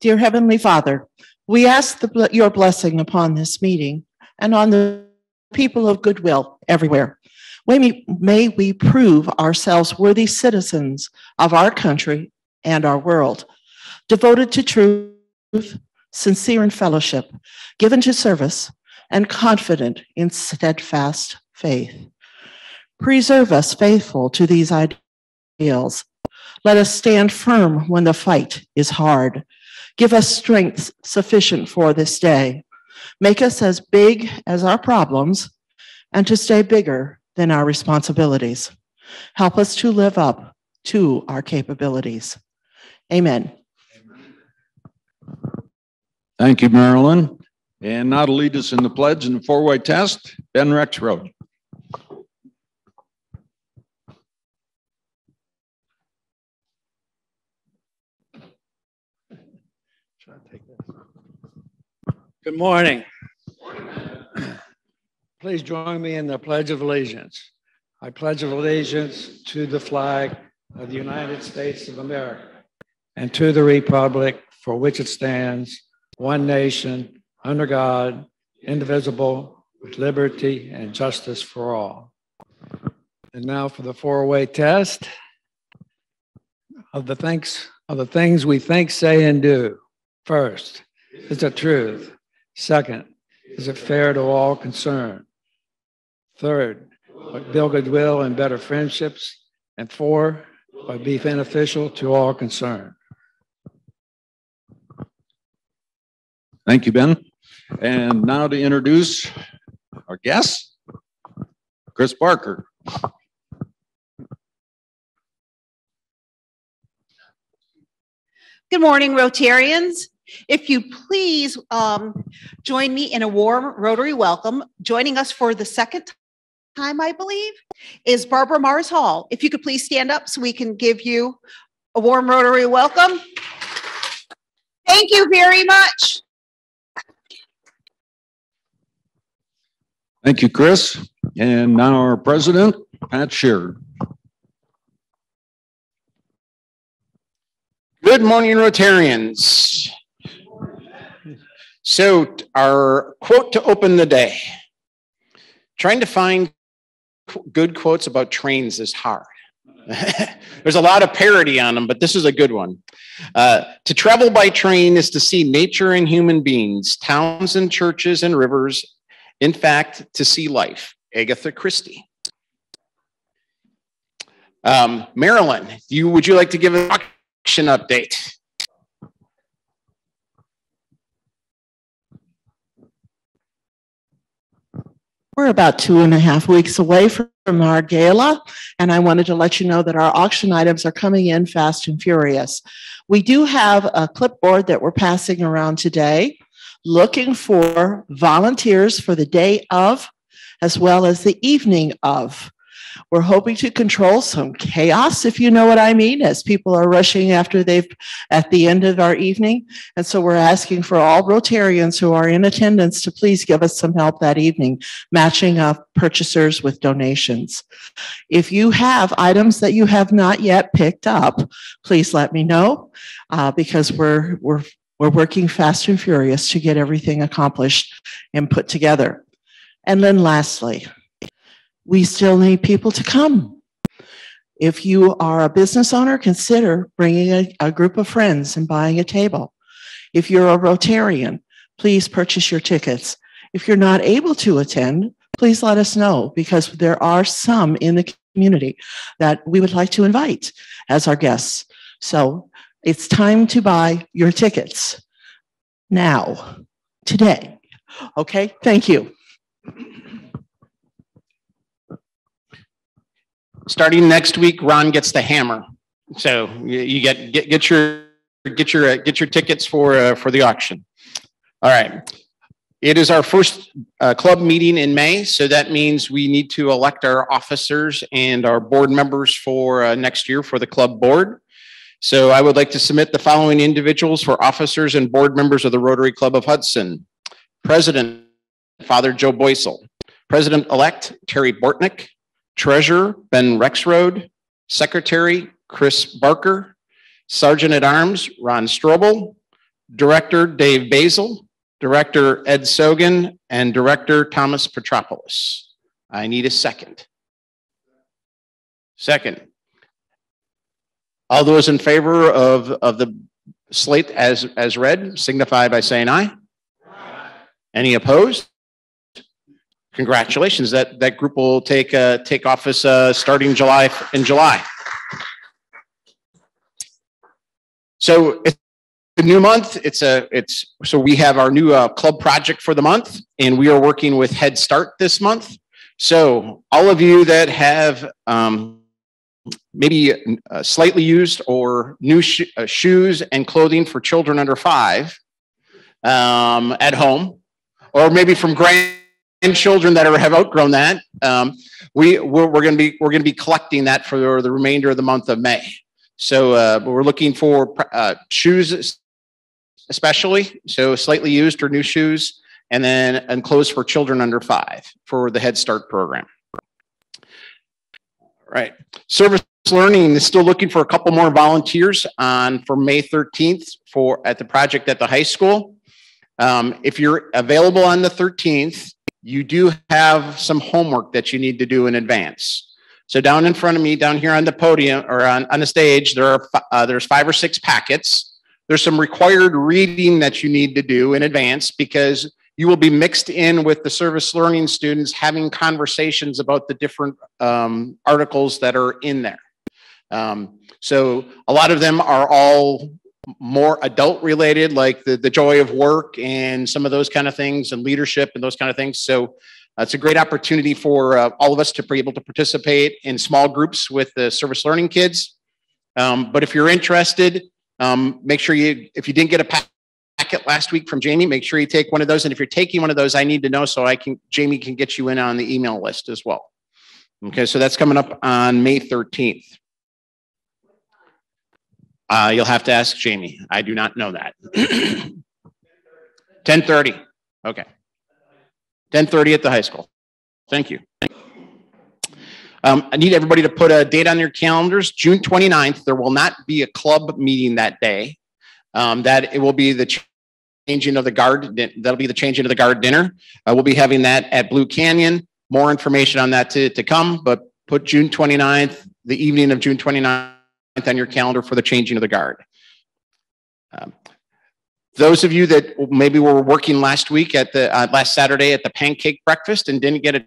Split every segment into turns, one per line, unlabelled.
Dear Heavenly Father, we ask your blessing upon this meeting and on the people of goodwill everywhere. May we prove ourselves worthy citizens of our country and our world, devoted to truth, sincere in fellowship, given to service, and confident in steadfast faith. Preserve us faithful to these ideals. Let us stand firm when the fight is hard. Give us strength sufficient for this day. Make us as big as our problems and to stay bigger than our responsibilities. Help us to live up to our capabilities. Amen.
Thank you, Marilyn. And now to lead us in the pledge and the four-way test, Ben Rexroad.
Good morning. Please join me in the Pledge of Allegiance. I pledge allegiance to the flag of the United States of America and to the republic for which it stands, one nation, under God, indivisible, with liberty and justice for all. And now for the four-way test of the things we think, say, and do. First, is it truth? Second, is it fair to all concerned? Third, build goodwill and better friendships. And four, be beneficial to all concerned.
Thank you, Ben. And now to introduce our guest, Chris Barker.
Good morning, Rotarians. If you please join me in a warm Rotary welcome. Joining us for the second time, I believe, is Barbara Mars Hall. If you could please stand up so we can give you a warm Rotary welcome. Thank you very much.
Thank you, Chris. And now our president, Pat Sheard.
Good morning, Rotarians. So our quote to open the day. Trying to find good quotes about trains is hard. There's a lot of parody on them, but this is a good one. To travel by train is to see nature and human beings, towns and churches and rivers. In fact, to see life. Agatha Christie. Marilyn, would you like to give an auction update?
We're about 2.5 weeks away from our gala, and I wanted to let you know that our auction items are coming in fast and furious. We do have a clipboard that we're passing around today, looking for volunteers for the day of, as well as the evening of. We're hoping to control some chaos, if you know what I mean, as people are rushing after at the end of our evening. And so we're asking for all Rotarians who are in attendance to please give us some help that evening, matching up purchasers with donations. If you have items that you have not yet picked up, please let me know, because we're working fast and furious to get everything accomplished and put together. And then lastly, we still need people to come. If you are a business owner, consider bringing a group of friends and buying a table. If you're a Rotarian, please purchase your tickets. If you're not able to attend, please let us know, because there are some in the community that we would like to invite as our guests. So it's time to buy your tickets now, today. Okay, thank you.
Starting next week, Ron gets the hammer. So you get your tickets for the auction. All right. It is our first club meeting in May, so that means we need to elect our officers and our board members for next year for the club board. So I would like to submit the following individuals for officers and board members of the Rotary Club of Hudson. President, Father Joe Boysel. President-elect, Terry Bortnick. Treasurer, Ben Rexroad. Secretary, Chris Barker. Sergeant-at-Arms, Ron Strobel. Director Dave Basil, Director Ed Sogan, and Director Thomas Petropoulos. I need a second. Second. All those in favor of the slate as read signify by saying aye. Aye. Any opposed? Congratulations. That group will take office starting in July. So it's a new month. So we have our new club project for the month, and we are working with Head Start this month. So all of you that have maybe slightly used or new shoes and clothing for children under 5 at home, or maybe from grandchildren that have outgrown that, we're going to be collecting that for the remainder of the month of May. So we're looking for shoes, especially so slightly used or new shoes, and clothes for children under 5 for the Head Start program. Right. Service Learning is still looking for a couple more volunteers for May 13th at the project at the high school. If you're available on the 13th, you do have some homework that you need to do in advance. So down in front of me, down here on the podium or on the stage, there's 5 or 6 packets. There's some required reading that you need to do in advance because you will be mixed in with the service learning students having conversations about the different articles that are in there. So a lot of them are all more adult related, like the joy of work and some of those kind of things and leadership and those kind of things. So it's a great opportunity for all of us to be able to participate in small groups with the service learning kids. But if you're interested, make sure if you didn't get a packet last week from Jamie, make sure you take one of those. And if you're taking one of those, I need to know so Jamie can get you in on the email list as well. Okay, so that's coming up on May 13th. You'll have to ask Jamie. I do not know that. 10:30. Okay. 10:30 at the high school. Thank you. I need everybody to put a date on your calendars. June 29th, there will not be a club meeting that day. That it will be the changing of the guard. That'll be the changing of the guard dinner. We'll be having that at Blue Canyon. More information on that to come, but put June 29th, the evening of June 29th on your calendar for the changing of the guard. Those of you that maybe were working last week at the last Saturday at the pancake breakfast and didn't get a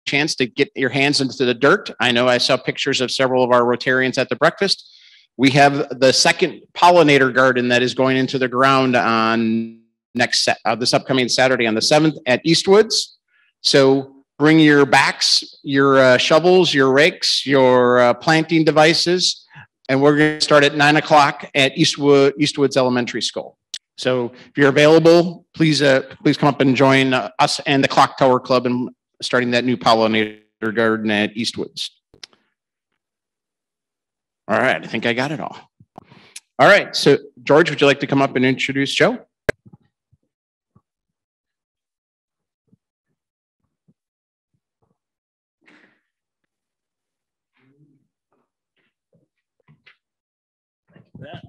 chance to get your hands into the dirt. I know I saw pictures of several of our Rotarians at the breakfast. We have the second pollinator garden that is going into the ground on this upcoming Saturday on the 7th at Eastwoods. So bring your backs, your shovels, your rakes, your planting devices, and we're going to start at 9 o'clock at Eastwoods Elementary School. So if you're available, please come up and join us and the Clock Tower Club in starting that new pollinator garden at Eastwoods. All right, I think I got it all. All right, so George, would you like to come up and introduce Joe?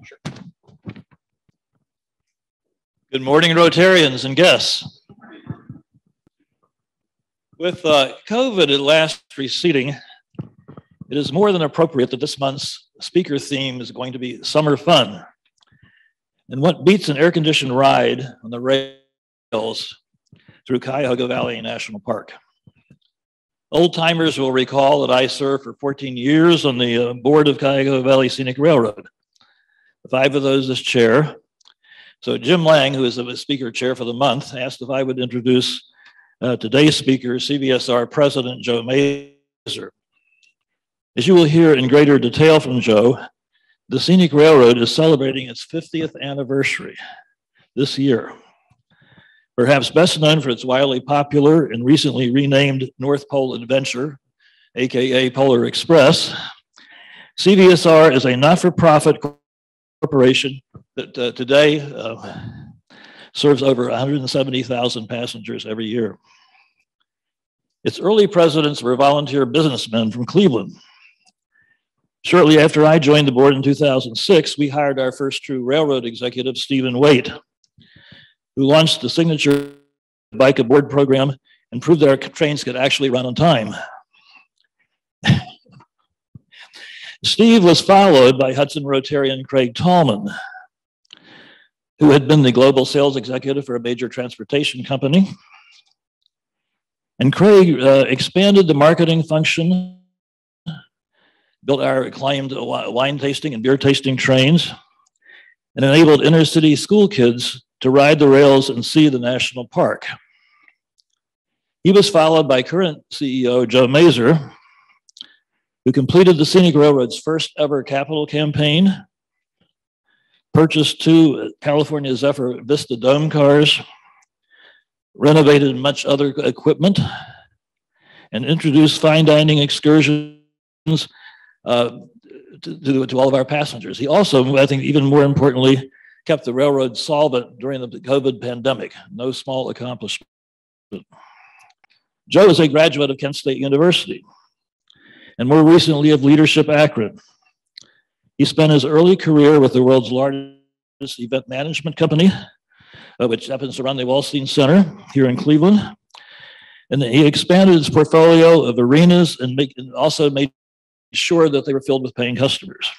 Sure. Good morning, Rotarians and guests. With COVID at last receding, it is more than appropriate that this month's speaker theme is going to be summer fun. And what beats an air-conditioned ride on the rails through Cuyahoga Valley National Park? Old timers will recall that I served for 14 years on the board of Cuyahoga Valley Scenic Railroad. 5 of those as chair. So Jim Lang, who is the speaker chair for the month, asked if I would introduce today's speaker, CVSR President Joe Mazur. As you will hear in greater detail from Joe, the Scenic Railroad is celebrating its 50th anniversary this year. Perhaps best known for its wildly popular and recently renamed North Pole Adventure, aka Polar Express, CVSR is a not-for-profit corporation that today serves over 170,000 passengers every year. Its early presidents were volunteer businessmen from Cleveland. Shortly after I joined the board in 2006, we hired our first true railroad executive, Stephen Waite. who launched the signature bike aboard program and proved that our trains could actually run on time. Steve was followed by Hudson Rotarian Craig Tallman, who had been the global sales executive for a major transportation company. And Craig expanded the marketing function, built our acclaimed wine tasting and beer tasting trains, and enabled inner city school kids to ride the rails and see the national park. He was followed by current CEO Joe Mazur, who completed the Scenic Railroad's first ever capital campaign, purchased 2 California Zephyr Vista Dome cars, renovated much other equipment, and introduced fine dining excursions to all of our passengers. He also, I think even more importantly, kept the railroad solvent during the COVID pandemic. No small accomplishment. Joe is a graduate of Kent State University, and more recently of Leadership Akron. He spent his early career with the world's largest event management company, which happens to run the Wallstein Center here in Cleveland. And he expanded his portfolio of arenas and also made sure that they were filled with paying customers.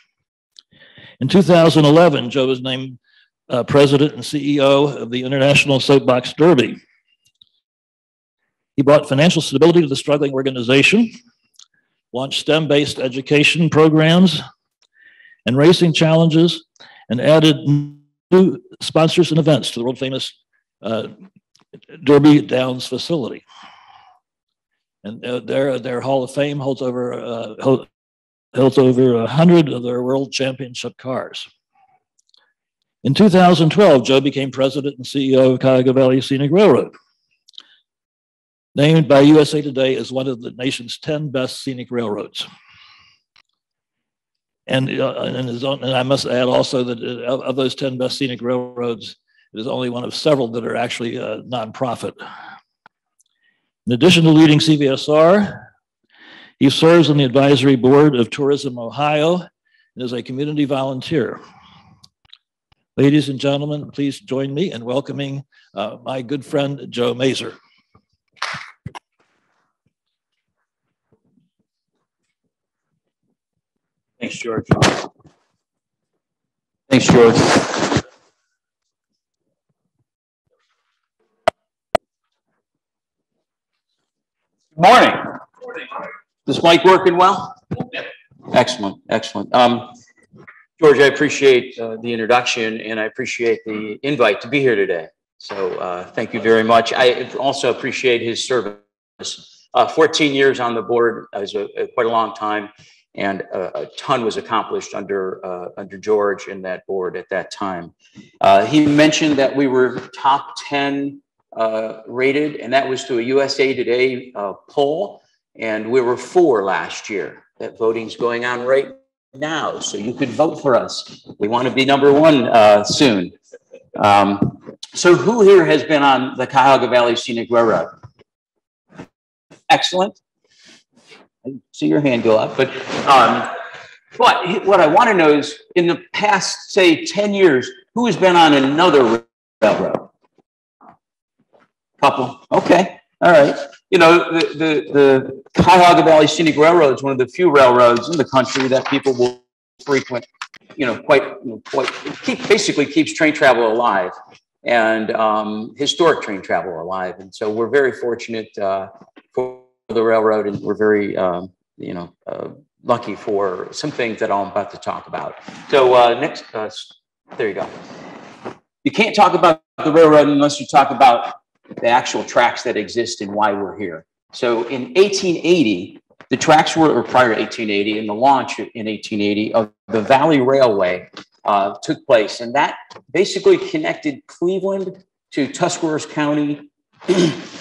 In 2011, Joe was named president and CEO of the International Soapbox Derby. He brought financial stability to the struggling organization, launched STEM-based education programs and racing challenges, and added new sponsors and events to the world-famous Derby Downs facility. And their Hall of Fame holds over 100 of their World Championship cars. In 2012, Joe became president and CEO of Cuyahoga Valley Scenic Railroad, named by USA Today as one of the nation's 10 best scenic railroads. And I must add also that of those 10 best scenic railroads, it is only one of several that are actually nonprofit. In addition to leading CVSR, he serves on the advisory board of Tourism Ohio and is a community volunteer. Ladies and gentlemen, please join me in welcoming my good friend, Joe Mazur.
Thanks, George. Thanks, George. Good morning. This mic working well? Excellent, excellent. George, I appreciate the introduction and I appreciate the invite to be here today. So thank you very much. I also appreciate his service. 14 years on the board is quite a long time. And a ton was accomplished under George and that board at that time. He mentioned that we were top 10 rated, and that was to a USA Today poll, and we were 4 last year. That voting's going on right now, so you could vote for us. We want to be number 1 soon. So who here has been on the Cuyahoga Valley Scenic Railroad? Excellent. I see your hand go up, but what I want to know is, in the past, say, 10 years, who has been on another railroad? Couple. Okay. All right. You know, the Cuyahoga Valley Scenic Railroad is one of the few railroads in the country that people will frequent. Basically keeps train travel alive and historic train travel alive. And so we're very fortunate for the railroad, and we're very, lucky for some things that I'm about to talk about. So next, there you go. You can't talk about the railroad unless you talk about the actual tracks that exist and why we're here. So in 1880, the tracks were, or prior to 1880, and the launch in 1880 of the Valley Railway took place, and that basically connected Cleveland to Tuscarawas County,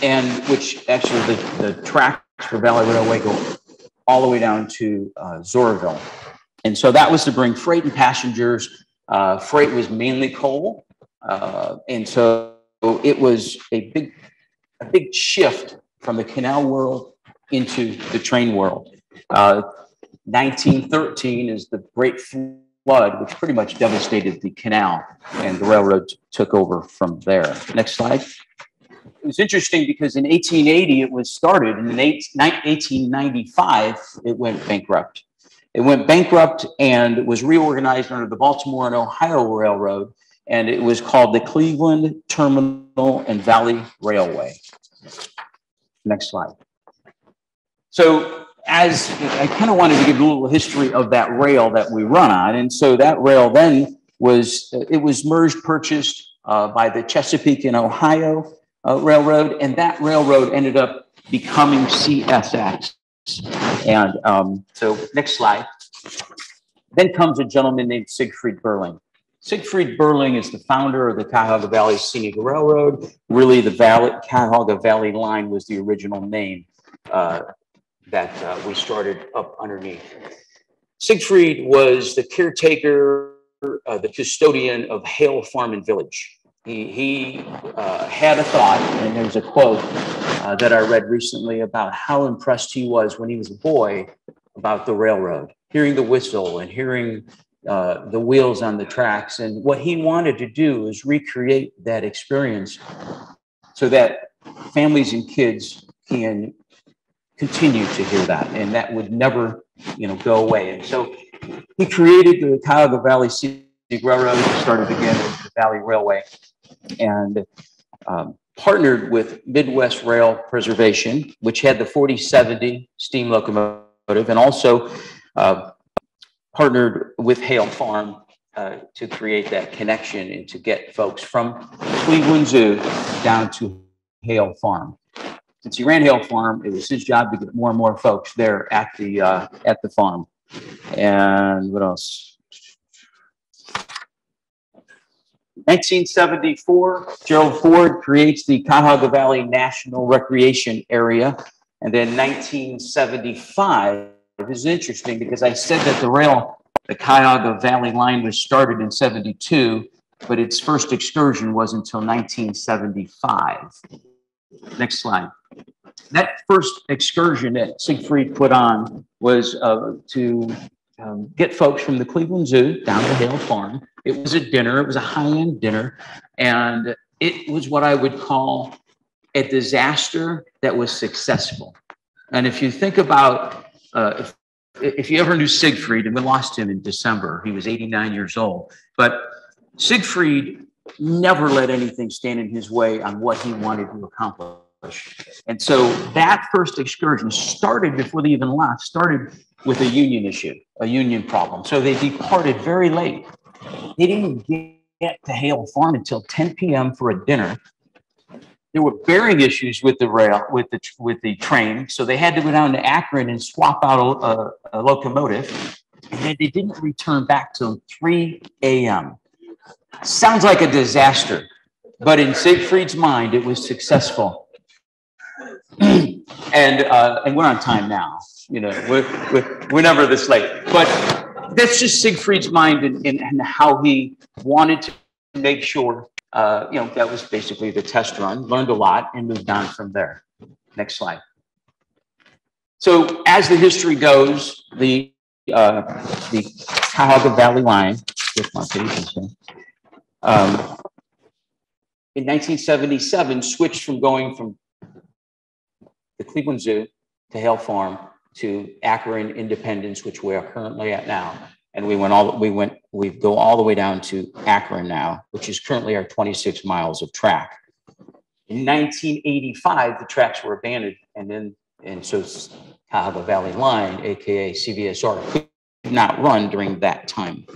and which actually the tracks for Valley Railway go all the way down to Zoraville. And so that was to bring freight and passengers. Freight was mainly coal. And so it was a big shift from the canal world into the train world. 1913 is the great flood, which pretty much devastated the canal, and the railroad took over from there. Next slide. It was interesting because in 1880 it was started, and in 1895 it went bankrupt. It went bankrupt and was reorganized under the Baltimore and Ohio Railroad, and it was called the Cleveland Terminal and Valley Railway. Next slide. So as I kind of wanted to give a little history of that rail that we run on. And so that rail then was, it was merged, purchased by the Chesapeake and Ohio Railroad. And that railroad ended up becoming CSX. And so next slide. Then comes a gentleman named Siegfried Burling. Siegfried Burling is the founder of the Cuyahoga Valley Scenic Railroad. Really, the Cuyahoga Valley line was the original name that we started up underneath. Siegfried was the caretaker, the custodian of Hale Farm and Village. He had a thought, and there's a quote that I read recently about how impressed he was when he was a boy about the railroad, hearing the whistle and hearing the wheels on the tracks. And what he wanted to do is recreate that experience so that families and kids can continue to hear that, and that would never, go away. And so he created the Cuyahoga Valley Scenic Railroad, started again with the Valley Railway, and partnered with Midwest Rail Preservation, which had the 4070 steam locomotive, and also partnered with Hale Farm to create that connection and to get folks from Cleveland Zoo down to Hale Farm. Since he ran Hale Farm, it was his job to get more and more folks there at the farm. And what else? 1974, Gerald Ford creates the Cuyahoga Valley National Recreation Area. And then 1975 is interesting because I said that the Cuyahoga Valley line was started in 72, but its first excursion was until 1975. Next slide. That first excursion that Siegfried put on was to get folks from the Cleveland Zoo down to Hale Farm. It was a dinner. It was a high-end dinner. And it was what I would call a disaster that was successful. And if you think about, if you ever knew Siegfried, and we lost him in December, he was 89 years old. But Siegfried never let anything stand in his way on what he wanted to accomplish. And so that first excursion started before they even left, started with a union issue, a union problem. So they departed very late. They didn't get to Hale Farm until 10 p.m. for a dinner. There were bearing issues with the rail, with the train. So they had to go down to Akron and swap out a locomotive. And then they didn't return back till 3 a.m. Sounds like a disaster, but in Siegfried's mind, it was successful. And we're on time now. We're never this late. But that's just Siegfried's mind and how he wanted to make sure. That was basically the test run. Learned a lot and moved on from there. Next slide. So as the history goes, the Cuyahoga Valley line. With my pages here. In 1977, switched from going from the Cleveland Zoo to Hale Farm to Akron Independence, which we are currently at now. And we go all the way down to Akron now, which is currently our 26 miles of track. In 1985, the tracks were abandoned, and so Cuyahoga Valley Line, aka CVSR, could not run during that time.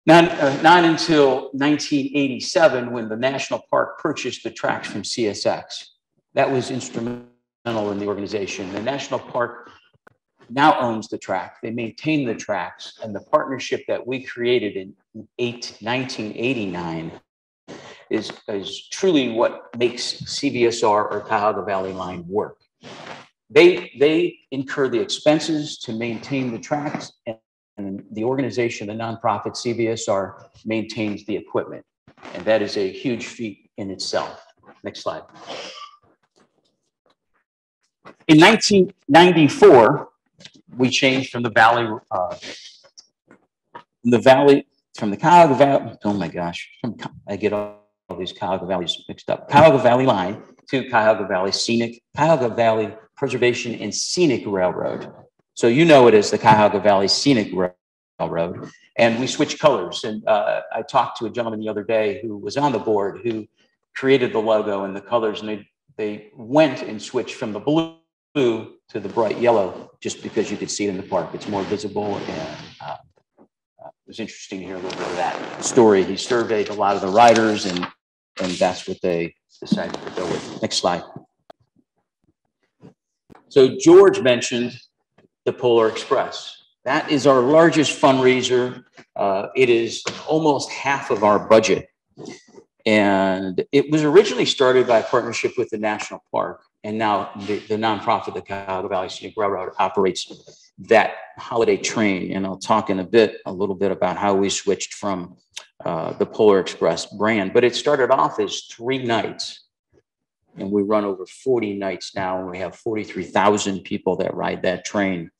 Not until 1987, when the National Park purchased the tracks from CSX. That was instrumental in the organization. The National Park now owns the track. They maintain the tracks, and the partnership that we created in 1989 is truly what makes CVSR or Cuyahoga Valley Line work. They incur the expenses to maintain the tracks, and the organization, the nonprofit CVSR, maintains the equipment. And that is a huge feat in itself. Next slide. In 1994, we changed from the Valley the valley, from the Cuyahoga Valley, oh my gosh, I get all these Cuyahoga Valleys mixed up. Cuyahoga Valley line to Cuyahoga Valley Scenic, Cuyahoga Valley Preservation and Scenic Railroad. So you know it as the Cuyahoga Valley Scenic Railroad. And we switched colors. And I talked to a gentleman the other day who was on the board who created the logo and the colors, and they went and switched from the blue to the bright yellow just because you could see it in the park. It's more visible, and it was interesting to hear a little bit of that story. He surveyed a lot of the riders, and that's what they decided to go with. Next slide. So George mentioned the Polar Express. That is our largest fundraiser. It is almost half of our budget. And it was originally started by a partnership with the National Park. And now the nonprofit, the Cuyahoga Valley Scenic Railroad, operates that holiday train. And I'll talk in a little bit about how we switched from the Polar Express brand. But it started off as 3 nights. And we run over 40 nights now. And we have 43,000 people that ride that train.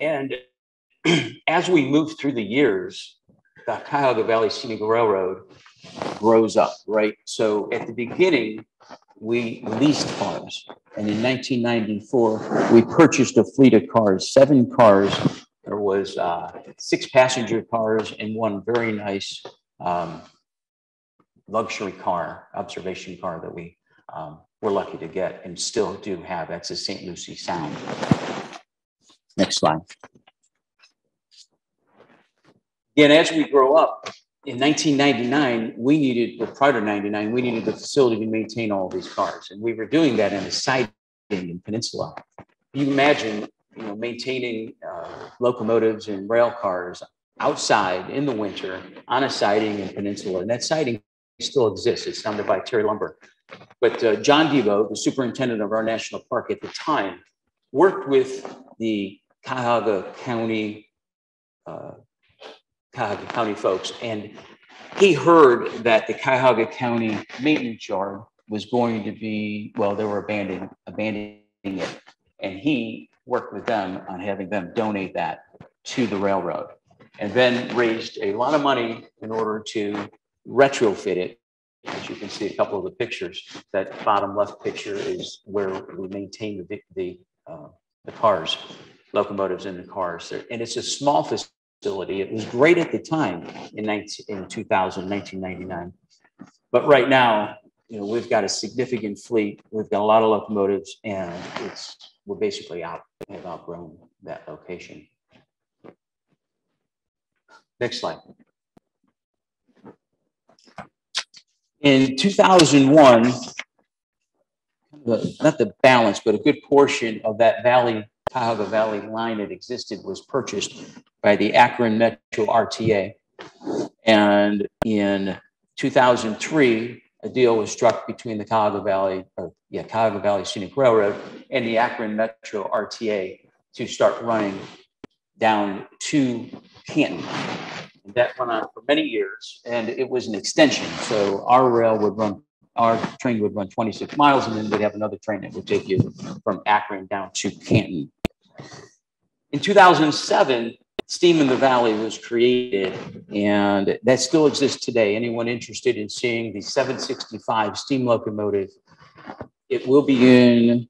And as we move through the years, the Cuyahoga Valley Scenic Railroad grows up, right? So at the beginning, we leased cars. And in 1994, we purchased a fleet of cars, 7 cars. There was 6 passenger cars and 1 very nice luxury car, observation car that we were lucky to get and still do have. That's a St. Lucie Sound. Next slide. Again, as we grow up, in 1999, we needed, or prior to 99, we needed the facility to maintain all these cars. And we were doing that in a siding in Peninsula. You can imagine, maintaining locomotives and rail cars outside in the winter on a siding in Peninsula. And that siding still exists. It's down there by Terry Lumber. But John Devo, the superintendent of our national park at the time, worked with the Cuyahoga County folks, and he heard that the Cuyahoga County maintenance yard was going to be, well, they were abandoning it, and he worked with them on having them donate that to the railroad, and then raised a lot of money in order to retrofit it. As you can see, a couple of the pictures. That bottom left picture is where we maintain the cars, locomotives in the cars. And it's a small facility. It was great at the time in 1999. But right now, we've got a significant fleet. We've got a lot of locomotives, and we're basically have outgrown that location. Next slide. In 2001, not the balance, but a good portion of that Cuyahoga Valley line that existed was purchased by the Akron Metro RTA. And in 2003, a deal was struck between the Cuyahoga Valley Scenic Railroad and the Akron Metro RTA to start running down to Canton. And that went on for many years, and it was an extension. So our train would run 26 miles, and then we'd have another train that would take you from Akron down to Canton. In 2007, Steam in the Valley was created, and that still exists today. Anyone interested in seeing the 765 steam locomotive, it will be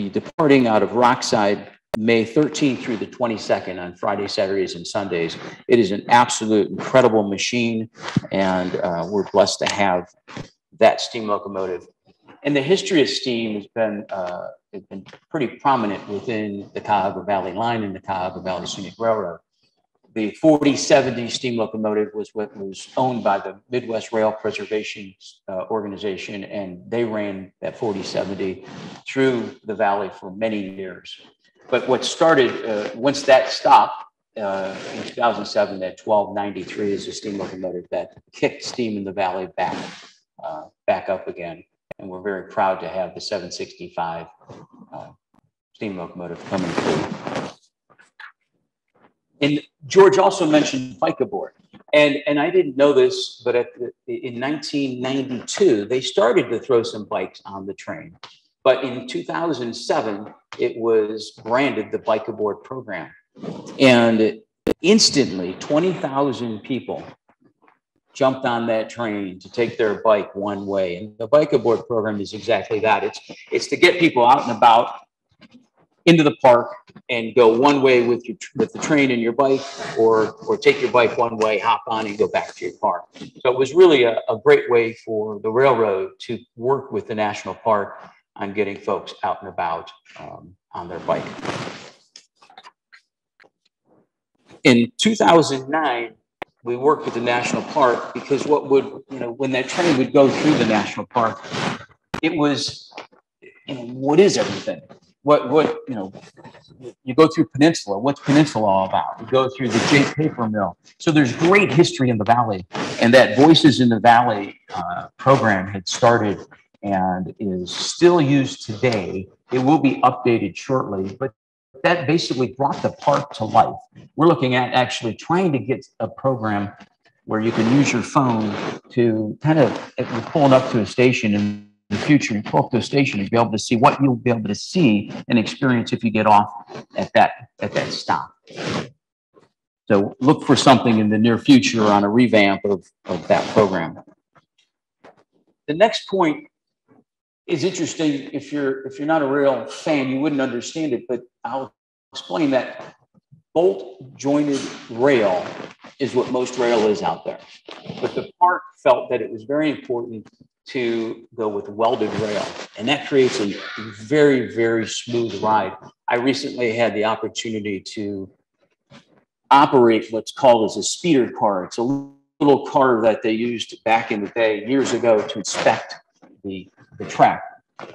departing out of Rockside May 13th through the 22nd on Fridays, Saturdays, and Sundays. It is an absolute incredible machine, and we're blessed to have that steam locomotive. And the history of steam has been pretty prominent within the Cuyahoga Valley line and the Cuyahoga Valley Scenic Railroad. The 4070 steam locomotive was what was owned by the Midwest Rail Preservation Organization, and they ran that 4070 through the valley for many years. But what started, once that stopped in 2007, that 1293 is a steam locomotive that kicked steam in the valley back up again. And we're very proud to have the 765 steam locomotive coming through. And George also mentioned bike aboard. And I didn't know this, but in 1992, they started to throw some bikes on the train. But in 2007, it was branded the Bike Aboard program. And instantly, 20,000 people jumped on that train to take their bike one way. And the Bike Aboard program is exactly that. It's to get people out and about into the park and go one way with the train and your bike, or take your bike one way, hop on and go back to your car. So it was really a great way for the railroad to work with the national park on getting folks out and about on their bike. In 2009, we worked with the national park because when that train would go through the national park, it was, what is everything? You go through Peninsula. What's Peninsula all about? You go through the Jay Paper Mill. So there's great history in the Valley, and that Voices in the Valley program had started and is still used today. It will be updated shortly, but that basically brought the park to life. We're looking at actually trying to get a program where you can use your phone to kind of, if you're pulling up to a station in the future, you pull up to a station and be able to see what you'll be able to see and experience if you get off at that stop. So look for something in the near future on a revamp of that program. The next point is interesting. If you're not a rail fan, you wouldn't understand it, but I'll explain that bolt jointed rail is what most rail is out there. But the park felt that it was very important to go with welded rail, and that creates a very, very smooth ride. I recently had the opportunity to operate what's called as a speeder car. It's a little car that they used back in the day, years ago, to inspect the track.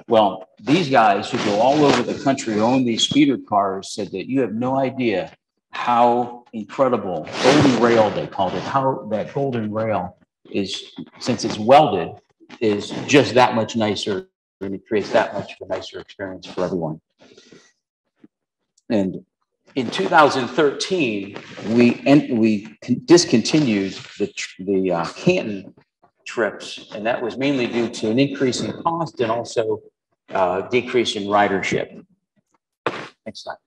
Well, these guys who go all over the country, own these speeder cars, said that you have no idea how incredible golden rail, they called it, how that golden rail is, since it's welded, is just that much nicer, and it creates that much of a nicer experience for everyone. And in 2013, we discontinued the Canton trips, and that was mainly due to an increase in cost and also decrease in ridership. Next slide.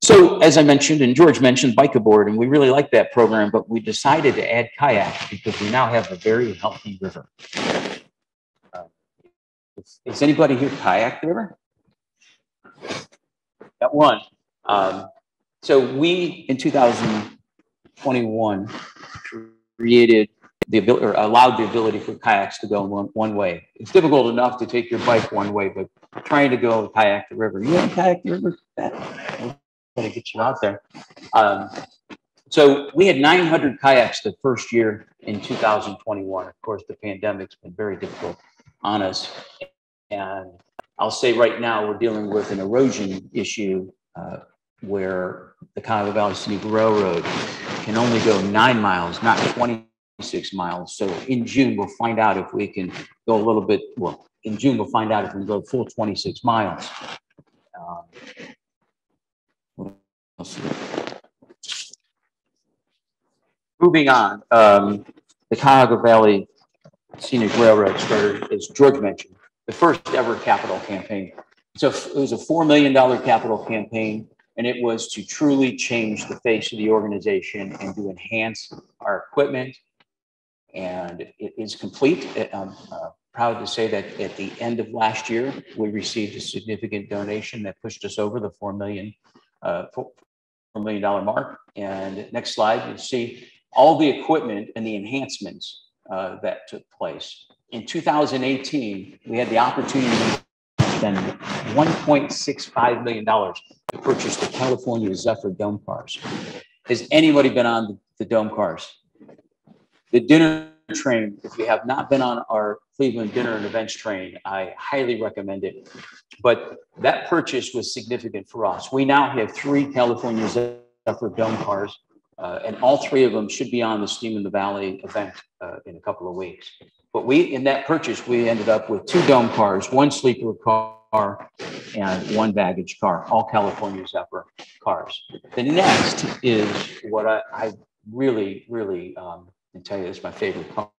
So, as I mentioned, and George mentioned, Bike Aboard, and we really like that program, but we decided to add kayak because we now have a very healthy river. Is anybody here kayak the river? Got one. So we, in 2021, created the ability, or allowed the ability for kayaks to go one way. It's difficult enough to take your bike one way, but trying to go kayak the river. You want to kayak the river? I'm going to get you out there. So we had 900 kayaks the first year in 2021. Of course, the pandemic's been very difficult on us. And I'll say right now we're dealing with an erosion issue where the Cuyahoga Valley Scenic Railroad can only go 9 miles, not 26 miles. So in June, we'll find out if we can go a little bit, well, in June, we'll find out if we can go full 26 miles. Moving on, the Cuyahoga Valley Scenic Railroad started, as George mentioned, the first ever capital campaign. So it was a $4 million capital campaign, and it was to truly change the face of the organization and to enhance our equipment. And it is complete. I'm proud to say that at the end of last year, we received a significant donation that pushed us over the $4 million mark. And next slide, you'll see all the equipment and the enhancements that took place. In 2018, we had the opportunity to spend $1.65 million to purchase the California Zephyr dome cars. Has anybody been on the dome cars? The dinner train, if you have not been on our Cleveland dinner and events train, I highly recommend it. But that purchase was significant for us. We now have 3 California Zephyr dome cars, and all 3 of them should be on the Steam in the Valley event in a couple of weeks. But in that purchase, we ended up with 2 dome cars, 1 sleeper car, and 1 baggage car, all California Zephyr cars. The next is what I really, really can tell you is my favorite car.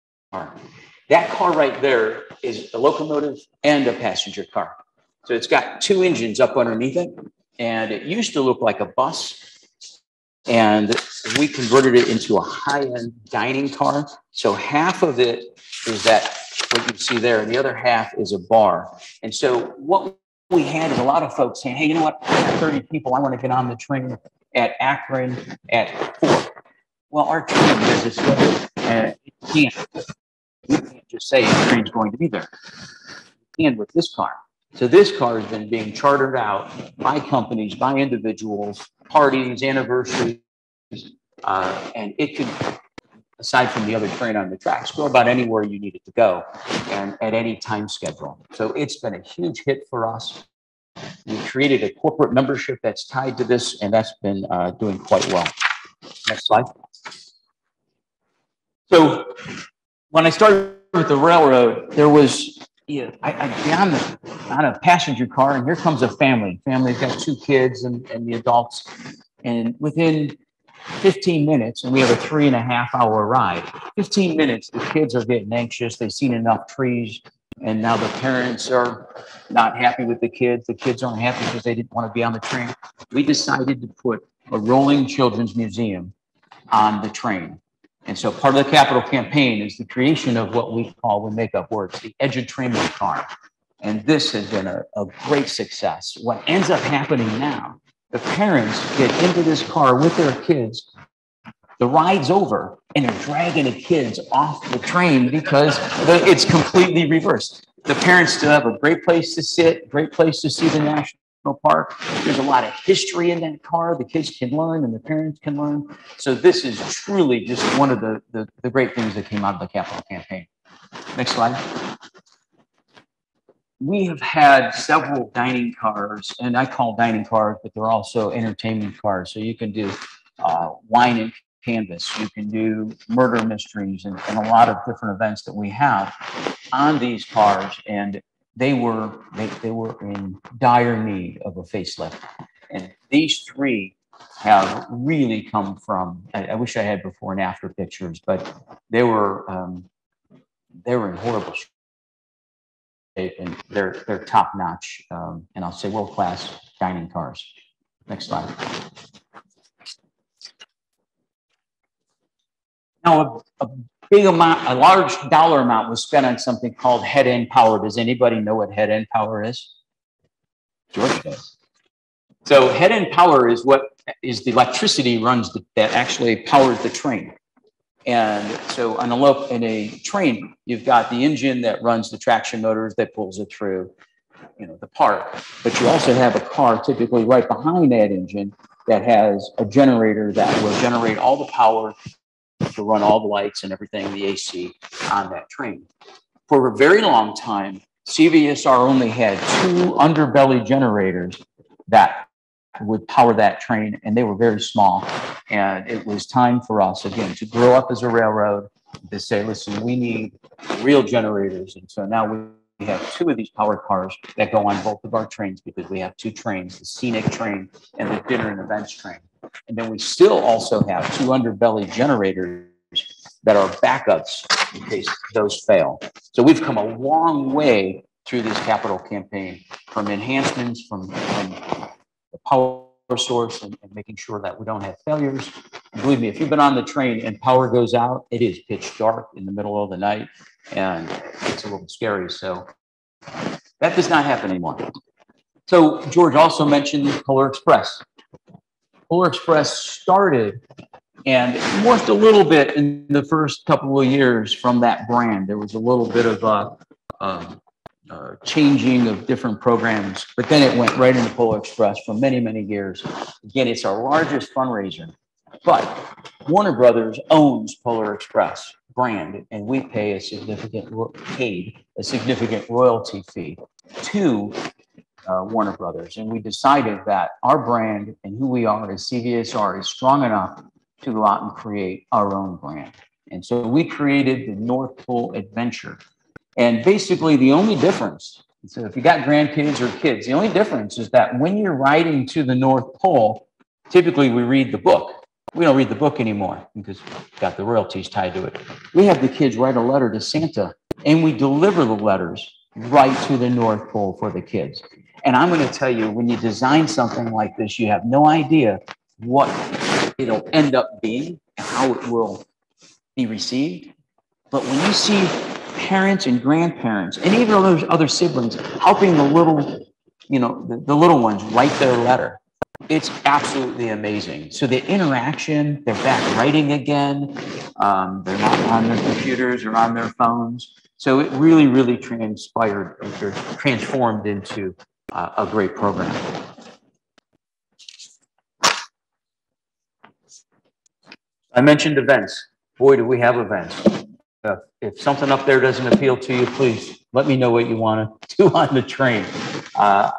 That car right there is a locomotive and a passenger car. So it's got 2 engines up underneath it. And it used to look like a bus, and we converted it into a high-end dining car. So half of it is that, what you see there, and the other half is a bar. And so what we had is a lot of folks saying, hey, you know what, I have 30 people, I want to get on the train at Akron at 4. Well, our train is this way, and you can't just say the train's going to be there. You can with this car. So this car has been being chartered out by companies, by individuals, parties, anniversaries, and it could, aside from the other train on the tracks, go about anywhere you need it to go and at any time schedule. So it's been a huge hit for us. We created a corporate membership that's tied to this, and that's been doing quite well. Next slide. So when I started with the railroad, there was, I get on a passenger car, and here comes a family. Family's got 2 kids and the adults. And within 15 minutes, and we have a 3.5-hour ride, 15 minutes, the kids are getting anxious. They've seen enough trees, and now the parents are not happy with the kids. The kids aren't happy because they didn't want to be on the train. We decided to put a rolling children's museum on the train. And so part of the capital campaign is the creation of what we call, we make up words, the edutainment car. And this has been a great success. What ends up happening now, the parents get into this car with their kids, the ride's over, and they're dragging the kids off the train because it's completely reversed. The parents still have a great place to sit, great place to see the national park. There's a lot of history in that car. The kids can learn and the parents can learn. So this is truly just one of the great things that came out of the capital campaign. Next slide. We have had several dining cars, and I call dining cars, but they're also entertainment cars. So you can do wine and canvas. You can do murder mysteries and a lot of different events that we have on these cars. And they were in dire need of a facelift. And these 3 have really come from, I wish I had before and after pictures, but they were in horrible shape, and they're top notch, and I'll say world-class dining cars. Next slide. Now, a large dollar amount was spent on something called head-end power. Does anybody know what head-end power is? George does. So head-end power is what is the electricity that actually powers the train. And so in a train, you've got the engine that runs the traction motors that pulls it through, the park. But you also have a car typically right behind that engine that has a generator that will generate all the power to run all the lights and everything, the AC on that train. For a very long time, CVSR only had 2 underbelly generators that would power that train, and they were very small. And it was time for us, again, to grow up as a railroad, to say, listen, we need real generators. And so now we have 2 of these powered cars that go on both of our trains, because we have 2 trains, the Scenic train and the dinner and events train. And then we still also have 2 underbelly generators that are backups in case those fail. So we've come a long way through this capital campaign, from enhancements, from the power source, and making sure that we don't have failures. And believe me, if you've been on the train and power goes out, it is pitch dark in the middle of the night, and it's a little scary. So that does not happen anymore. So George also mentioned Polar Express. Polar Express started and morphed a little bit in the first couple of years from that brand. There was a little bit of changing of different programs, but then it went right into Polar Express for many, many years. Again, it's our largest fundraiser, but Warner Brothers owns Polar Express brand, and we pay a significant royalty fee to Warner Brothers. And we decided that our brand and who we are as CVSR is strong enough to go out and create our own brand. And so we created the North Pole Adventure. And basically the only difference, so if you got grandkids or kids, the only difference is that when you're riding to the North Pole, typically we read the book. We don't read the book anymore because we've got the royalties tied to it. We have the kids write a letter to Santa, and we deliver the letters right to the North Pole for the kids. And I'm going to tell you, when you design something like this, you have no idea what it'll end up being and how it will be received. But when you see parents and grandparents and even other siblings helping the little, the little ones write their letter, it's absolutely amazing. So the interaction, they're back writing again. They're not on their computers or on their phones. So it really, really transformed into a great program. I mentioned events. Boy, do we have events. If something up there doesn't appeal to you, please let me know what you want to do on the train. I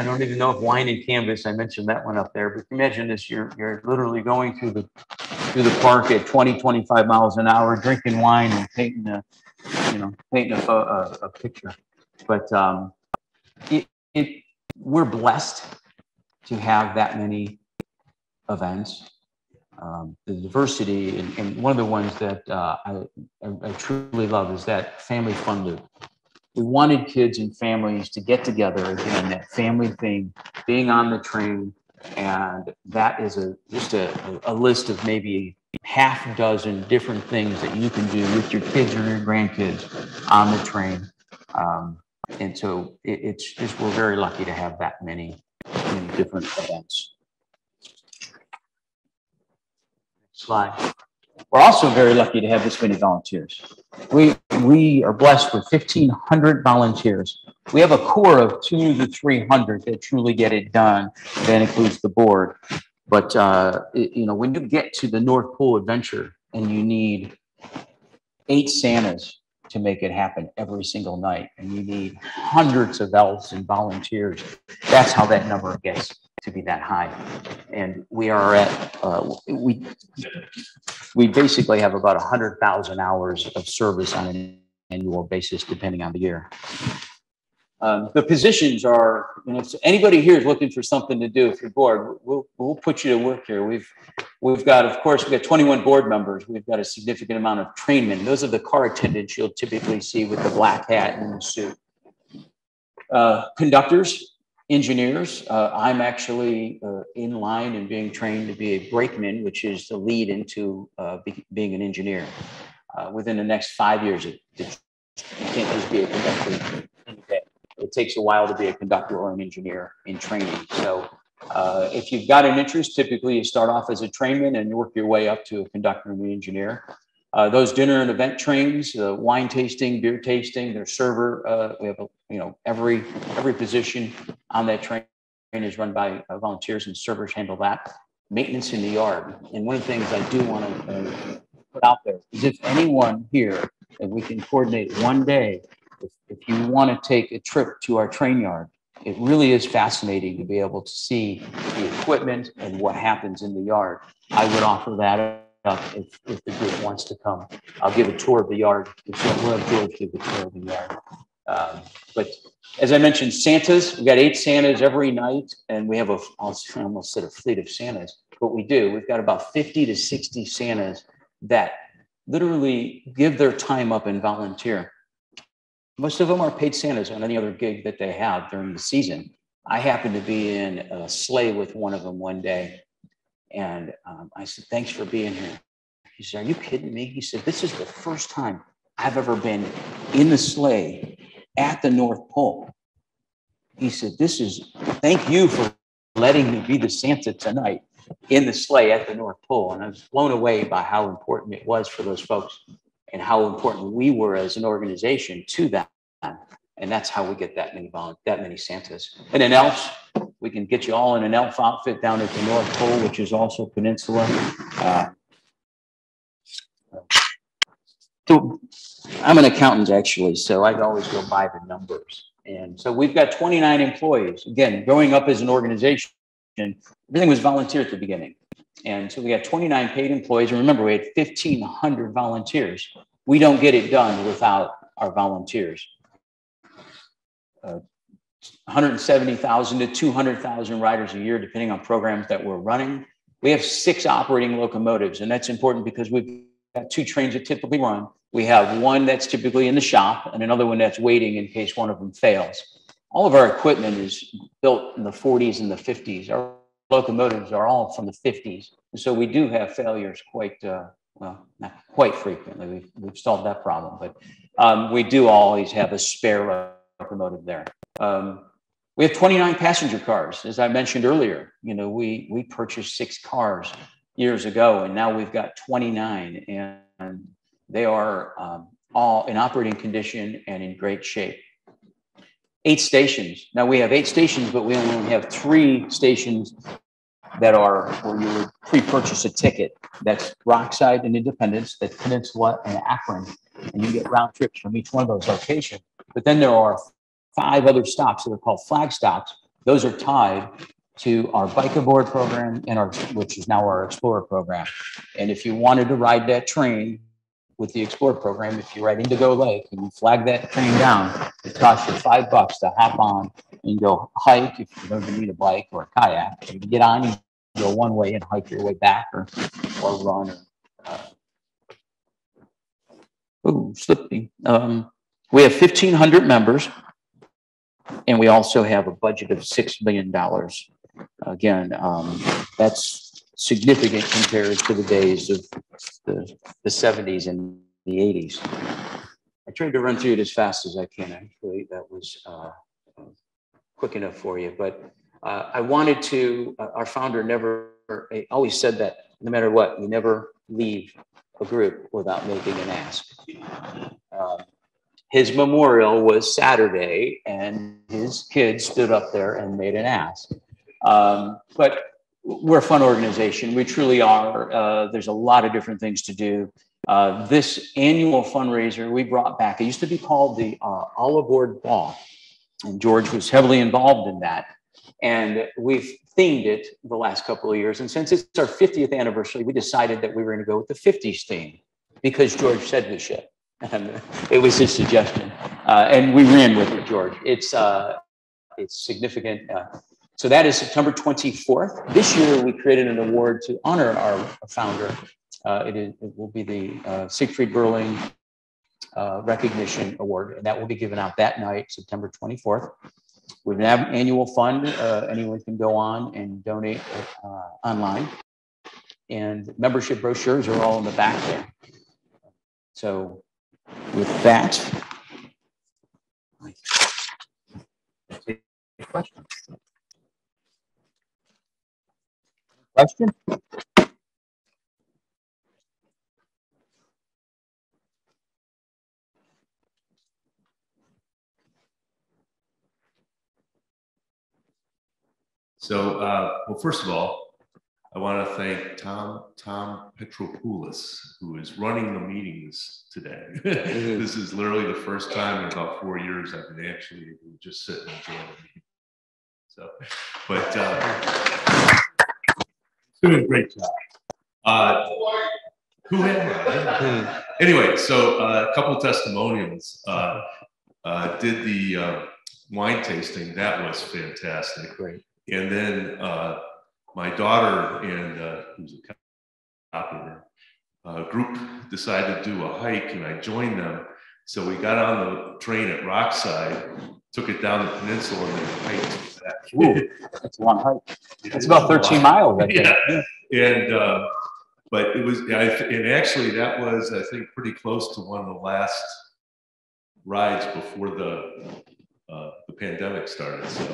don't even know if wine and canvas, I mentioned that one up there, but imagine this, you're literally going through the park at 20, 25 miles an hour, drinking wine and painting a picture. But we're blessed to have that many events. The diversity, and one of the ones that I truly love is that family fun loop. We wanted kids and families to get together again, that family thing, being on the train, and that is just a list of maybe half a dozen different things that you can do with your kids or your grandkids on the train. And so it's just, we're very lucky to have that many different events. Slide. We're also very lucky to have this many volunteers. We are blessed with 1,500 volunteers. We have a core of 200 to 300 that truly get it done. That includes the board. But when you get to the North Pole Adventure and you need 8 Santas to make it happen every single night, and you need hundreds of elves and volunteers, that's how that number gets to be that high. And we are at, we basically have about 100,000 hours of service on an annual basis, depending on the year. The positions are, if anybody here is looking for something to do, if you're bored, we'll put you to work here. We've got, of course, we've got 21 board members. We've got a significant amount of trainmen. Those are the car attendants you'll typically see with the black hat and the suit. Conductors, engineers. I'm actually in line and being trained to be a brakeman, which is the lead into being an engineer. Within the next 5 years, you can't just be a conductor. It takes a while to be a conductor or an engineer in training. So if you've got an interest, typically you start off as a trainman and work your way up to a conductor and an engineer. Those dinner and event trains, wine tasting, beer tasting, their server, we have every position on that train is run by volunteers, and servers handle that. Maintenance in the yard. And one of the things I do want to put out there is, if anyone here, and we can coordinate one day, if you want to take a trip to our train yard, it really is fascinating to be able to see the equipment and what happens in the yard. I would offer that up if the group wants to come. I'll give a tour of the yard. We'll have George give a tour of the yard. But as I mentioned, Santas, we've got 8 Santas every night, and we have I almost said a fleet of Santas, but we do. We've got about 50 to 60 Santas that literally give their time up and volunteer. Most of them are paid Santas on any other gig that they have during the season. I happened to be in a sleigh with one of them one day, and I said, "Thanks for being here." He said, "Are you kidding me?" He said, "This is the first time I've ever been in the sleigh at the North Pole." He said, "Thank you for letting me be the Santa tonight in the sleigh at the North Pole." And I was blown away by how important it was for those folks and how important we were as an organization to them. And that's how we get that many Santas. And then elves, we can get you all in an elf outfit down at the North Pole, which is also peninsula. So I'm an accountant, actually, so I always go by the numbers. And so we've got 29 employees. Again, growing up as an organization, everything was volunteer at the beginning. And so we got 29 paid employees. And remember, we had 1,500 volunteers. We don't get it done without our volunteers. 170,000 to 200,000 riders a year, depending on programs that we're running. We have 6 operating locomotives, and that's important because we've got 2 trains that typically run. We have one that's typically in the shop and another one that's waiting in case one of them fails. all of our equipment is built in the 40s and the 50s. Our locomotives are all from the 50s. And so we do have failures quite, well, not quite frequently. We've solved that problem, but we do always have a spare locomotive there. We have 29 passenger cars. As I mentioned earlier, you know, we purchased 6 cars years ago, and now we've got 29, and they are all in operating condition and in great shape. 8 stations. Now we have 8 stations, but we only have 3 stations that are where you would pre-purchase a ticket. That's Rockside and Independence, that's Peninsula and Akron, and you get round trips from each one of those locations. But then there are 5 other stops that are called flag stops. Those are tied to our Bike Aboard program and which is now our Explorer program. And if you wanted to ride that train with the Explorer program, if you ride Indigo Lake and you flag that train down, it costs you $5 to hop on and go hike if you don't even need a bike or a kayak. You can get on and go one way and hike your way back, or run. Slipping. We have 1,500 members, and we also have a budget of $6 million. Again, that's significant compared to the days of the 70s and the 80s. I tried to run through it as fast as I can. Actually, that was quick enough for you. But I wanted to, our founder always said that no matter what, you never leave a group without making an ask. His memorial was Saturday, and his kids stood up there and made an ask. But we're a fun organization. We truly are. There's a lot of different things to do. This annual fundraiser we brought back, it used to be called the All Aboard Ball, and George was heavily involved in that. And we've themed it the last couple of years. And since it's our 50th anniversary, we decided that we were going to go with the 50s theme because George said we should. And it was his suggestion. And we ran with it, George. It's significant. So that is September 24th. This year, we created an award to honor our founder. It will be the Siegfried Burling Recognition Award, and that will be given out that night, September 24th. We have an annual fund. Anyone can go on and donate online. And membership brochures are all in the back there. So with that, take a question. Question?
So, well, first of all, I want to thank Tom Petropoulos, who is running the meetings today. This is literally the first time in about 4 years I've been actually able to just sit and enjoy the meeting. So, but doing a great job. Who am I? Anyway, so a couple of testimonials. Did the wine tasting. That was fantastic.
Great.
And then my daughter and who's a copper group decided to do a hike, and I joined them. So we got on the train at Rockside, took it down the peninsula, and then hiked back.
Ooh, that's a long hike. It's about 13 miles. I think.
Yeah. And but it was, and actually that was, I think, pretty close to one of the last rides before the pandemic started. So,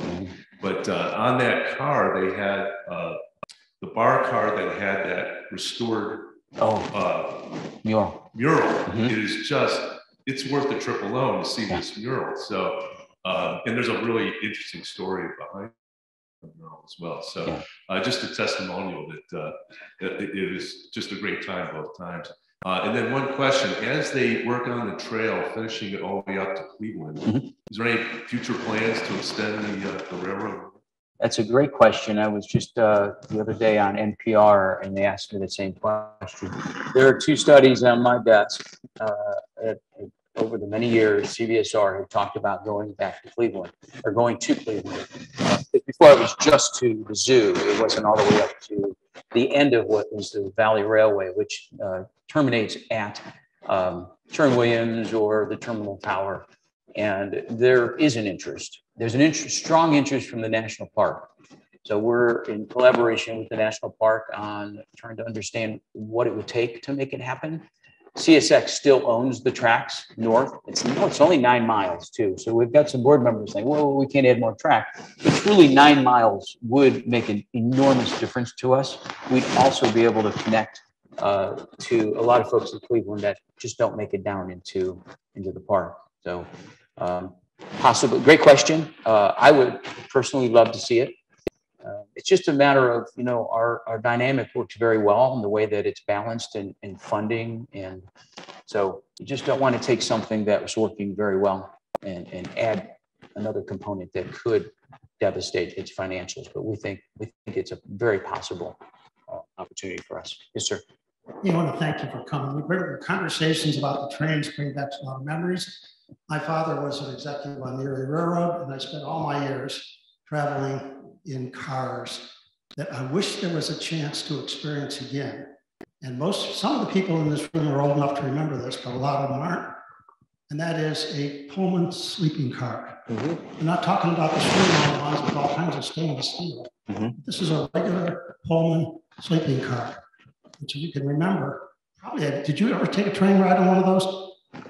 but on that car, they had the bar car that had that restored
mural.
Mm-hmm. It is just, it's worth the trip alone to see this mural. So, and there's a really interesting story behind the mural as well. So, just a testimonial that it was just a great time both times. And then one question, as they work on the trail, finishing it all the way up to Cleveland, is there any future plans to extend the railroad?
That's a great question. I was just the other day on NPR, and they asked me the same question. There are 2 studies on my desk over the many years. CBSR have talked about going back to Cleveland, or going to Cleveland. Before it was just to the zoo, it wasn't all the way up to the end of what was the Valley Railway, which terminates at Sherwin-Williams or the Terminal Tower. And there is an interest there's an strong interest from the national park. So we're in collaboration with the national park on trying to understand what it would take to make it happen. CSX still owns the tracks north. It's only 9 miles too. So we've got some board members saying, well, we can't add more track. But truly 9 miles would make an enormous difference to us. We'd also be able to connect to a lot of folks in Cleveland that just don't make it down into the park. So possibly, great question. I would personally love to see it. It's just a matter of, you know, our dynamic works very well in the way that it's balanced in funding. And so you just don't want to take something that was working very well and add another component that could devastate its financials. But we think it's a very possible opportunity for us. Yes, sir.
I want to thank you for coming. We've heard conversations about the trains bring back a lot of memories. My father was an executive on the Erie Railroad, and I spent all my years traveling in cars that I wish there was a chance to experience again. And some of the people in this room are old enough to remember this, but a lot of them aren't. And that is a Pullman sleeping car. Mm-hmm. I'm not talking about the streamlined ones with all kinds of stainless steel. Mm-hmm. This is a regular Pullman sleeping car, which you can remember. Probably, did you ever take a train ride on one of those?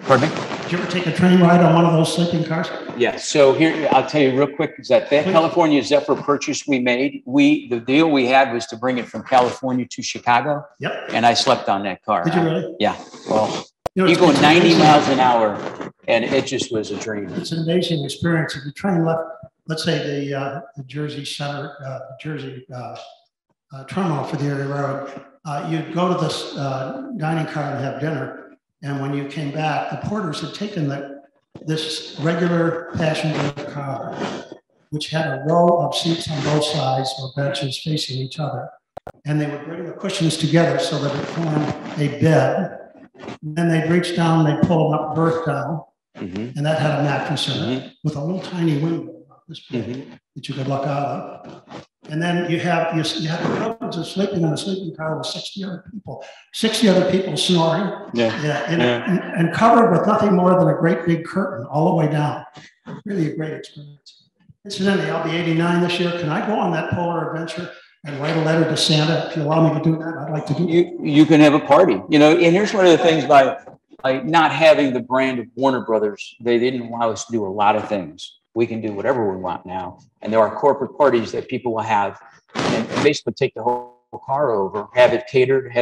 Pardon me?
Did you ever take a train ride on one of those sleeping cars?
Yeah, so here, I'll tell you real quick, is that California Zephyr purchase we made, the deal we had was to bring it from California to Chicago.
Yep.
And I slept on that car.
Did you really?
Yeah. Well, you go 90 miles an hour, and it just was a dream.
It's an amazing experience. If the train left, let's say the Jersey Center, terminal for the Erie Railroad, you'd go to this dining car and have dinner. And when you came back, the porters had taken this regular passenger car, which had a row of seats on both sides or benches facing each other. And they would bring the cushions together so that it formed a bed. And then they'd reach down, they'd pull an up berth down, and that had a mattress in it with a little tiny window this big that you could look out of. And then you have the privilege of sleeping in a sleeping car with 60 other people snoring, and covered with nothing more than a great big curtain all the way down. Really a great experience. Incidentally, I'll be 89 this year. Can I go on that polar adventure and write a letter to Santa? If you allow me to do that, I'd like to do that.
You can have a party, you know, and here's one of the things by not having the brand of Warner Brothers, they didn't allow us to do a lot of things. We can do whatever we want now. And there are corporate parties that people will have and basically take the whole car over, have it catered,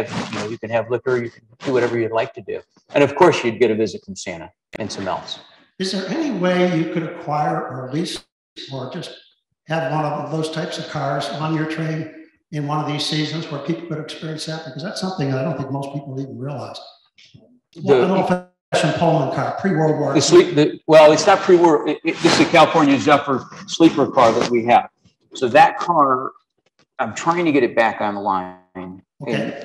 you can have liquor, you can do whatever you'd like to do. And of course you'd get a visit from Santa and some else.
Is there any way you could acquire or lease or just have one of those types of cars on your train in one of these seasons where people could experience that? Because that's something that I don't think most people even realize. Pullman car, pre-World War.
Well, it's not pre-war. This is a California Zephyr sleeper car that we have. So that car, I'm trying to get it back on the line,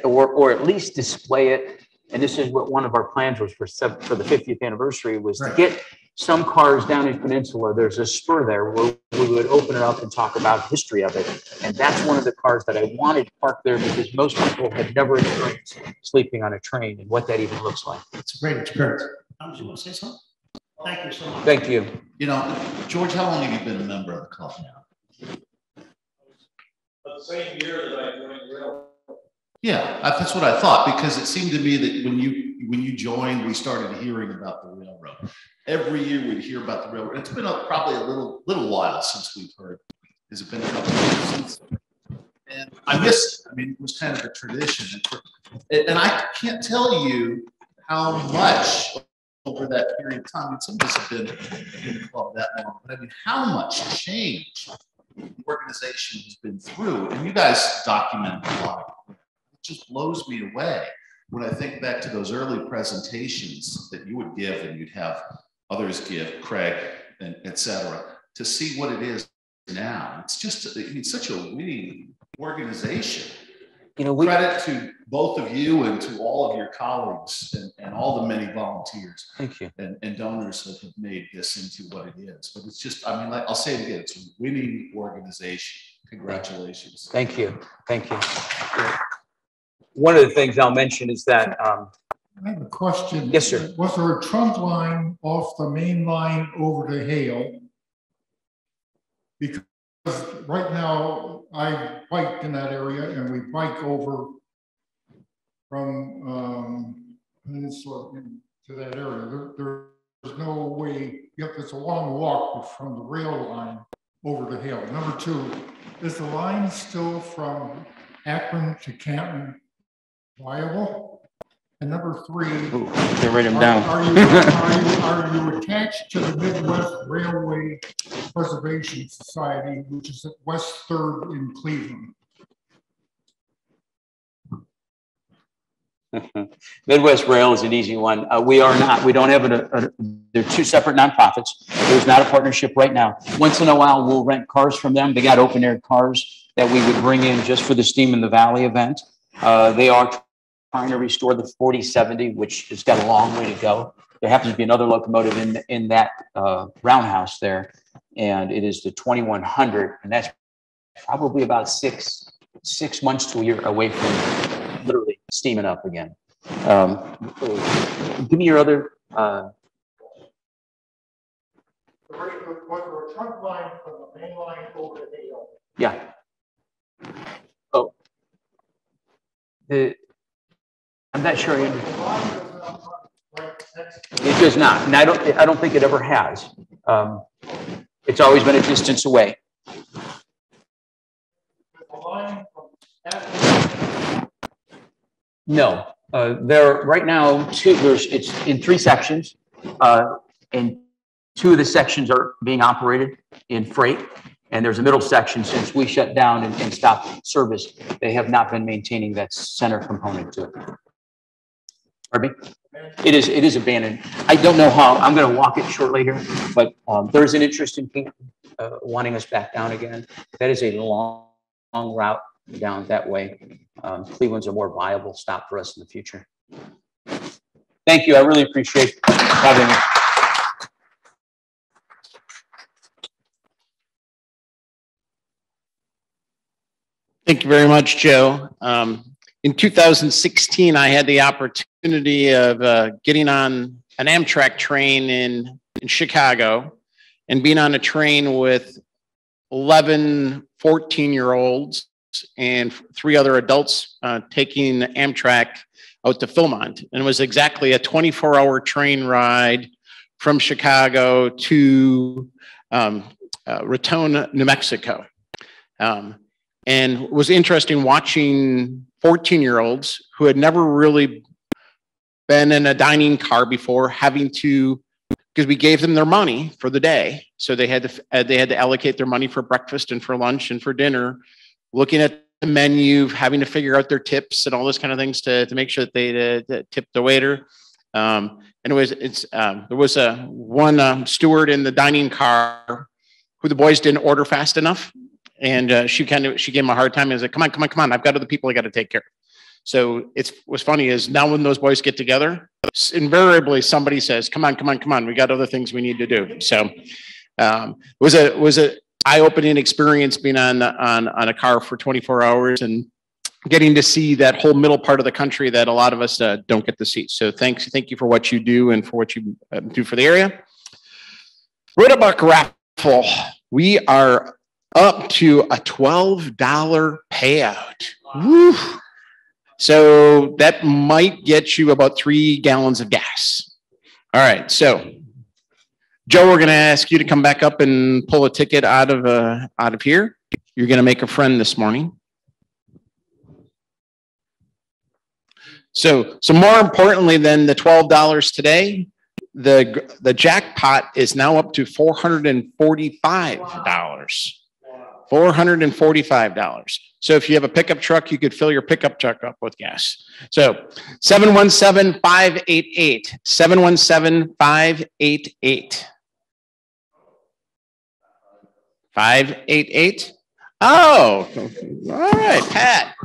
or at least display it. And this is what one of our plans was for the 50th anniversary was to get some cars down in Peninsula. There's a spur there where we would open it up and talk about the history of it. And that's one of the cars that I wanted parked there because most people have never experienced sleeping on a train and what that even looks like.
It's a great experience. Did you want to say something? Thank you so much.
Thank you.
You know, George, how long have you been a member of the club now?
The same year that I joined the railroad.
Yeah, that's what I thought, because it seemed to me that when you joined, we started hearing about the railroad. Every year we'd hear about the railroad. It's been probably a little while since we've heard. Has it been a couple of years since? And I miss it. I mean, it was kind of a tradition. And I can't tell you how much over that period of time, I mean, some of us have been in the club that long, but I mean, how much change the organization has been through. And you guys document a lot. It just blows me away when I think back to those early presentations that you would give and you'd have others give, Craig, and et cetera, to see what it is now. It's just, it's such a winning organization.
You know,
credit to both of you and to all of your colleagues and all the many volunteers.
Thank you.
And donors that have made this into what it is. But it's just, I mean, I'll say it again, it's a winning organization. Congratulations.
Thank you. Thank you. One of the things I'll mention is that
I have a question.
Yes, sir.
Was there a trunk line off the main line over to Hale? Because right now I bike in that area, and we bike over from Peninsula to that area. There's no way, it's a long walk from the rail line over the hill. Number two, is the line still from Akron to Canton viable? And number three,
write them down.
Are you attached to the Midwest Railway Preservation Society, which is at West 3rd in Cleveland?
Midwest Rail is an easy one. We are not. We don't have they're two separate nonprofits. There's not a partnership right now. Once in a while, we'll rent cars from them. They got open air cars that we would bring in just for the Steam in the Valley event. They are trying to restore the 4070, which has got a long way to go. There happens to be another locomotive in that roundhouse there, and it is the 2100, and that's probably about six months to a year away from literally steaming up again. Give me your other.
Was there a trunk line from the main line over the hill?
Yeah. Oh. I'm not sure. It does not, and I don't think it ever has. It's always been a distance away. No, there right now it's in 3 sections, and 2 of the sections are being operated in freight, and there's a middle section. Since we shut down and stopped service, they have not been maintaining that center component to it. Pardon me? It is abandoned. I don't know how. I'm going to walk it shortly here, but there's an interest in wanting us back down again. That is a long route down that way. Cleveland's a more viable stop for us in the future. Thank you. I really appreciate having me.
Thank you very much, Joe. In 2016, I had the opportunity of getting on an Amtrak train in Chicago and being on a train with 11 14-year-olds and 3 other adults taking Amtrak out to Philmont. And it was exactly a 24-hour train ride from Chicago to Raton, New Mexico. And it was interesting watching 14-year-olds who had never really been in a dining car before, having to, because we gave them their money for the day, so they had to allocate their money for breakfast and for lunch and for dinner, looking at the menu, having to figure out their tips and all those kind of things to make sure that they tip the waiter. And there was one steward in the dining car who the boys didn't order fast enough. And she gave him a hard time and was like, come on, I've got other people I got to take care of. So what's funny is now when those boys get together, invariably somebody says, come on, we got other things we need to do. So it was a eye-opening experience being on a car for 24 hours and getting to see that whole middle part of the country that a lot of us don't get to see. So thank you for what you do and for what you do for the area. Rotabuck raffle. We are up to a $12 payout. Woo. So that might get you about 3 gallons of gas. All right, so Joe, we're going to ask you to come back up and pull a ticket out of here. You're going to make a friend this morning. So more importantly than the $12 today, the jackpot is now up to $445. $445. So if you have a pickup truck, you could fill your pickup truck up with gas. So 717-588, 717-588. 588? Oh, all right, Pat.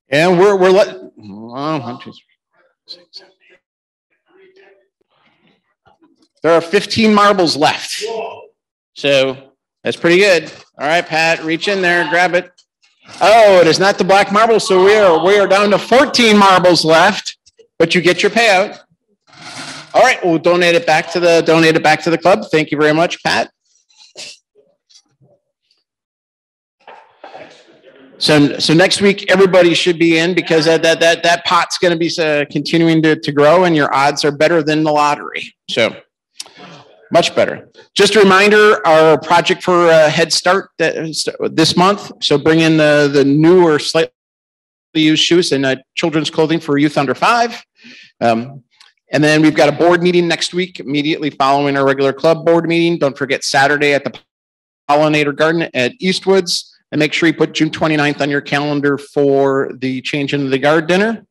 And we're 1, 2, 3, 6, 7, 8. There are 15 marbles left. So that's pretty good. All right, Pat, reach in there, grab it. Oh, it is not the black marble, so we are down to 14 marbles left, but you get your payout. All right, we'll donate it back to the club. Thank you very much, Pat. So next week, everybody should be in because that pot's going to be continuing to grow, and your odds are better than the lottery. So much better. Just a reminder, our project for Head Start this month. So bring in the new or slightly used shoes and children's clothing for youth under 5. And then we've got a board meeting next week, immediately following our regular club board meeting. Don't forget Saturday at the Pollinator Garden at Eastwoods. And make sure you put June 29th on your calendar for the change into the guard dinner.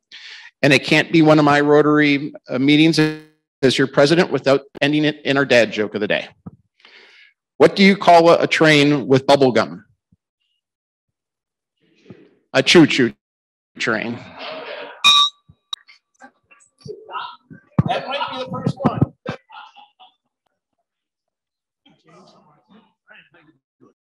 And it can't be one of my Rotary meetings as your president without ending it in our dad joke of the day. What do you call a train with bubble gum? A choo-choo train. That might be the first